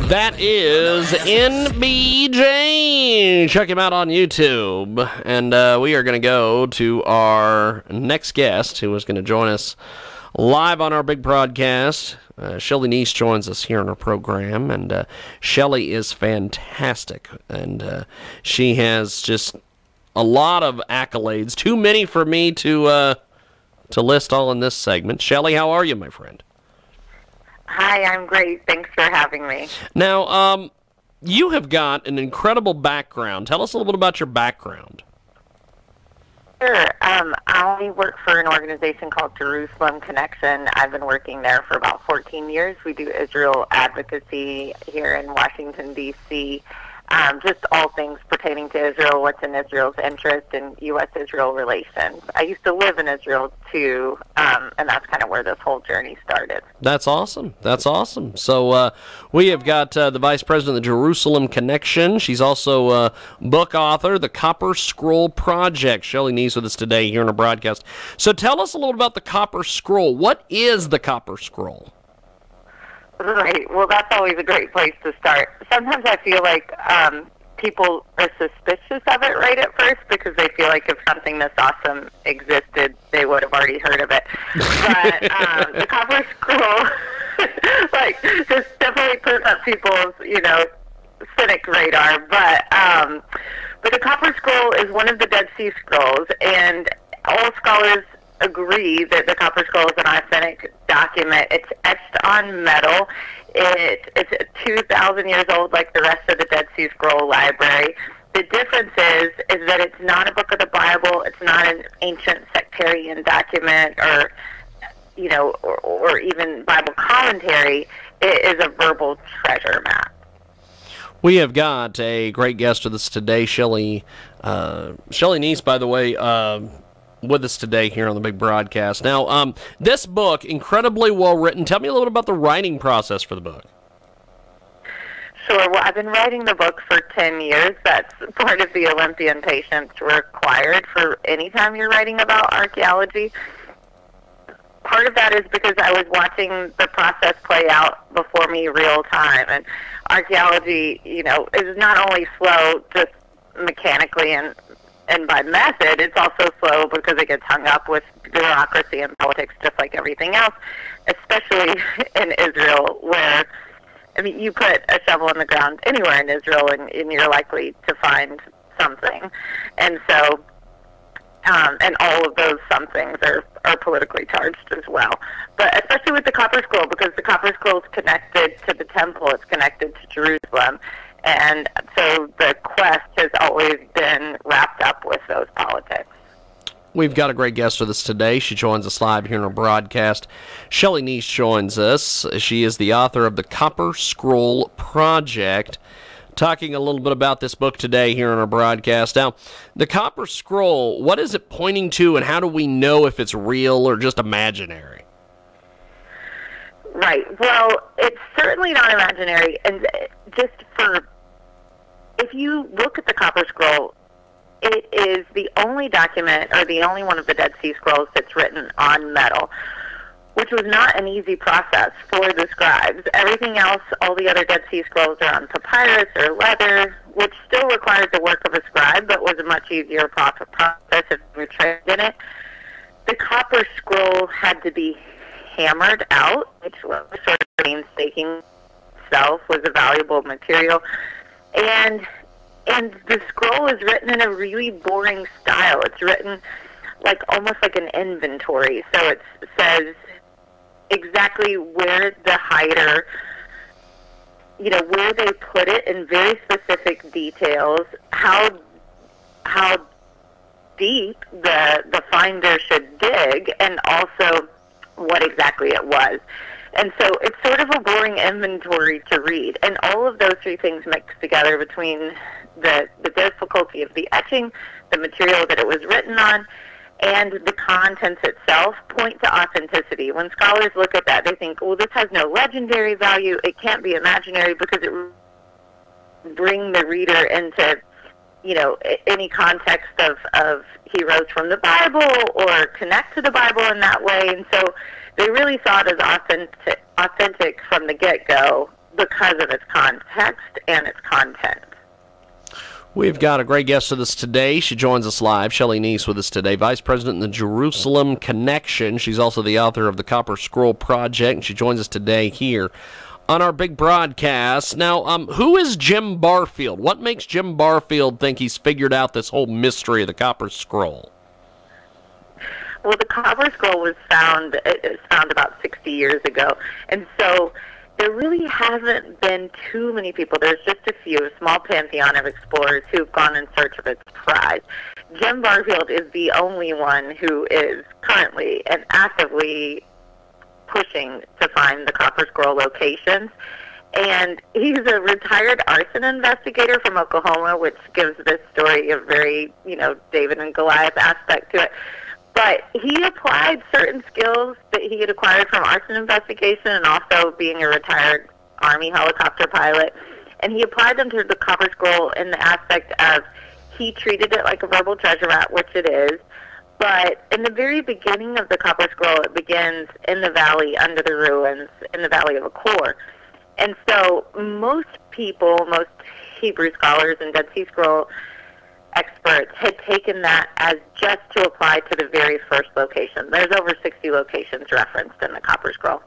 That is NBJ. Check him out on YouTube. And we are going to go to our next guest, who is going to join us live on our big broadcast. Shelley Neese joins us here on our program, and Shelley is fantastic. And she has just a lot of accolades, too many for me to list all in this segment. Shelley, how are you, my friend? Hi, I'm great. Thanks for having me. Now, you have got an incredible background. Tell us a little bit about your background. Sure. I work for an organization called Jerusalem Connection. I've been working there for about 14 years. We do Israel advocacy here in Washington, D.C., just all things pertaining to Israel, what's in Israel's interest in U.S.-Israel relations. I used to live in Israel, too, and that's kind of where this whole journey started. That's awesome. That's awesome. So we have got the Vice President of the Jerusalem Connection. She's also a book author, The Copper Scroll Project. Shelley Neese with us today here on our broadcast. So tell us a little about the Copper Scroll. What is the Copper Scroll? Right. Well, that's always a great place to start. Sometimes I feel like people are suspicious of it right at first because they feel like if something this awesome existed, they would have already heard of it. But the Copper Scroll, like, just definitely puts up people's, cynic radar. But the Copper Scroll is one of the Dead Sea Scrolls, and all scholars agree that the Copper Scroll is an authentic document. It's etched on metal. It's 2,000 years old, like the rest of the Dead Sea Scroll library. The difference is that it's not a book of the Bible. It's not an ancient sectarian document, or or even Bible commentary. It is a verbal treasure map. We have got a great guest with us today, Shelley Neese, by the way, with us today here on the big broadcast. Now, this book, incredibly well written. Tell me a little bit about the writing process for the book. Sure. Well, I've been writing the book for 10 years. That's part of the Olympian patience required for any time you're writing about archaeology. Part of that is because I was watching the process play out before me real time. And archaeology, is not only slow just mechanically and by method, it's also slow because it gets hung up with bureaucracy and politics just like everything else, especially in Israel, where, you put a shovel in the ground anywhere in Israel and you're likely to find something. And so, and all of those somethings are politically charged as well. But especially with the Copper Scroll, because the Copper Scroll is connected to the temple, it's connected to Jerusalem. And so the quest has always been wrapped up with those politics. We've got a great guest with us today. She joins us live here in our broadcast. Shelley Neese joins us. She is the author of the Copper Scroll Project, talking a little bit about this book today here in our broadcast. Now, the Copper Scroll, what is it pointing to, and how do we know if it's real or just imaginary? Right. Well, it's certainly not imaginary. And if you look at the Copper Scroll, it is the only document, or the only one of the Dead Sea Scrolls that's written on metal, which was not an easy process for the scribes. Everything else, all the other Dead Sea Scrolls are on papyrus or leather, which still required the work of a scribe, but was a much easier process if you were trained in it. The Copper Scroll had to be hammered out, which was sort of painstaking itself, was a valuable material. And the scroll is written in a really boring style. It's written almost like an inventory. So it says exactly where the hider, where they put it in very specific details, how deep the finder should dig, and also what exactly it was. And so it's sort of a boring inventory to read. And all of those three things mixed together between the difficulty of the etching, the material that it was written on, and the contents itself point to authenticity. When scholars look at that, they think, well, this has no legendary value. It can't be imaginary because it brings the reader into, any context of heroes from the Bible or connect to the Bible in that way. And so they really saw it as authentic from the get-go because of its context and its content. We've got a great guest with us today. She joins us live. Shelley Neese with us today, Vice President in the Jerusalem Connection. She's also the author of the Copper Scroll Project, and she joins us today here on our big broadcast. Now, who is Jim Barfield? What makes Jim Barfield think he's figured out this whole mystery of the Copper Scroll? Well, the Copper Scroll was found about 60 years ago, and so there really hasn't been too many people. There's just a few, a small pantheon of explorers who've gone in search of its prize. Jim Barfield is the only one who is currently and actively pushing to find the Copper Scroll locations. And he's a retired arson investigator from Oklahoma, which gives this story a very, David and Goliath aspect to it. But he applied certain skills that he had acquired from arson investigation and also being a retired Army helicopter pilot. And he applied them to the Copper Scroll in the aspect of he treated it like a verbal treasure map, which it is. But in the very beginning of the Copper Scroll, it begins in the valley under the ruins, in the Valley of Achor. And so most people, most Hebrew scholars and Dead Sea Scroll experts had taken that as just to apply to the very first location. There's over 60 locations referenced in the Copper Scroll.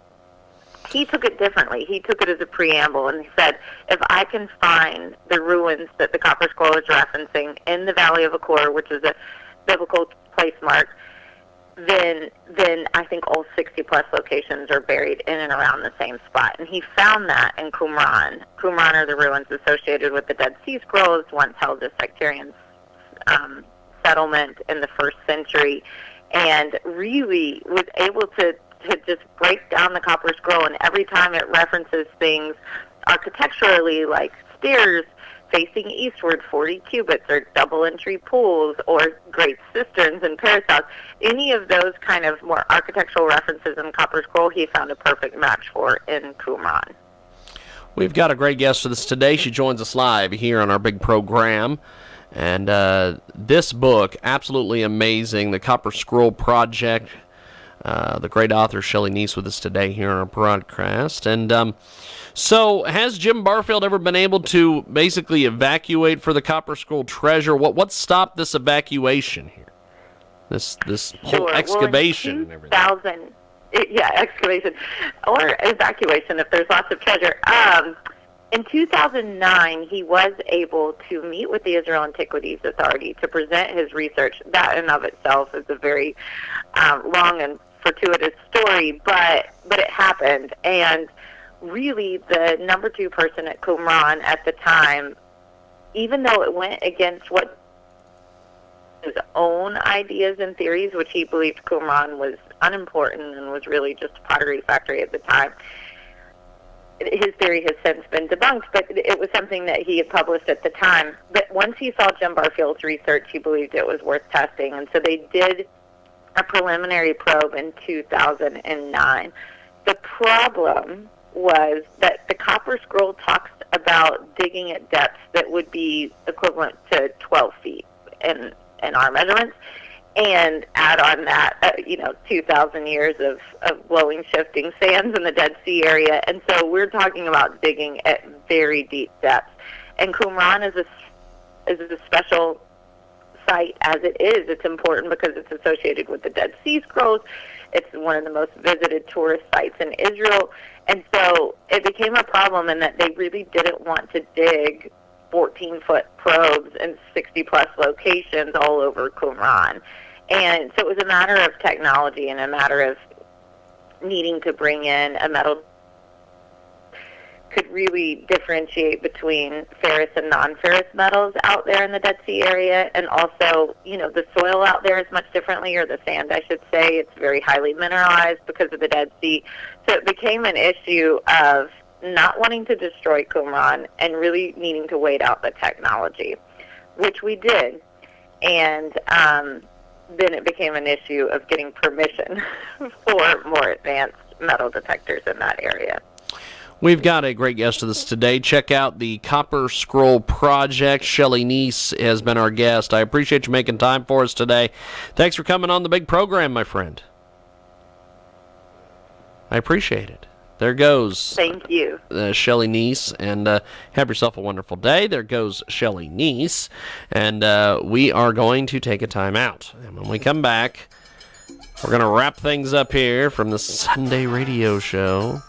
He took it differently. He took it as a preamble, and he said, if I can find the ruins that the Copper Scroll is referencing in the Valley of Achor, which is a biblical place mark, then I think all 60-plus locations are buried in and around the same spot. And he found that in Qumran. Qumran are the ruins associated with the Dead Sea Scrolls, once held as sectarian settlement in the 1st century, and really was able to just break down the Copper Scroll. And every time it references things architecturally, like stairs facing eastward 40 cubits, or double entry pools, or great cisterns and parasols, any of those kind of more architectural references in Copper Scroll, he found a perfect match for in Qumran. We've got a great guest with us today. She joins us live here on our big program. And this book, absolutely amazing, the Copper Scroll Project. The great author Shelley Neese with us today here on our broadcast. And so has Jim Barfield ever been able to basically evacuate for the Copper Scroll treasure? What stopped this evacuation here? This whole excavation and everything. Excavation or evacuation if there's lots of treasure. In 2009, he was able to meet with the Israel Antiquities Authority to present his research. That in and of itself is a very long and fortuitous story, but it happened. And really, the number 2 person at Qumran at the time, even though it went against what his own ideas and theories, which he believed Qumran was unimportant and was really just a pottery factory at the time, his theory has since been debunked, but it was something that he had published at the time. But once he saw Jim Barfield's research, he believed it was worth testing, and so they did a preliminary probe in 2009. The problem was that the Copper Scroll talks about digging at depths that would be equivalent to 12 feet in our measurements, and add on that, 2,000 years of blowing, shifting sands in the Dead Sea area. And so we're talking about digging at very deep depths. And Qumran is a special site as it is. It's important because it's associated with the Dead Sea Scrolls. It's one of the most visited tourist sites in Israel. And so it became a problem in that they really didn't want to dig 14-foot probes in 60-plus locations all over Qumran. And so it was a matter of technology and a matter of needing to bring in a metal could really differentiate between ferrous and non-ferrous metals out there in the Dead Sea area. And also, the soil out there is much differently, or the sand, I should say. It's very highly mineralized because of the Dead Sea. So it became an issue of not wanting to destroy Qumran and really needing to wait out the technology, which we did. And then it became an issue of getting permission for more advanced metal detectors in that area. We've got a great guest with us today. Check out the Copper Scroll Project. Shelley Neese has been our guest. I appreciate you making time for us today. Thanks for coming on the big program, my friend. I appreciate it. there goes Thank you. Shelley Neese, and have yourself a wonderful day. There goes Shelley Neese, and we are going to take a time out. And when we come back, we're going to wrap things up here from the Sunday radio show.